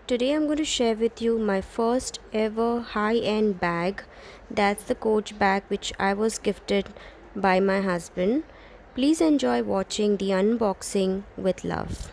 Today I'm going to share with you my first ever high-end bag. That's the Coach bag which I was gifted by my husband. Please enjoy watching the unboxing with love.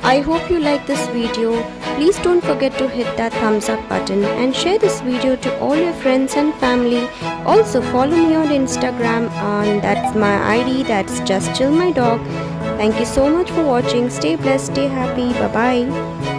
I hope you like this video. Please don't forget to hit that thumbs up button and share this video to all your friends and family. Also follow me on Instagram, and that's my ID, that's just chill my dog. Thank you so much for watching. Stay blessed, stay happy. Bye bye.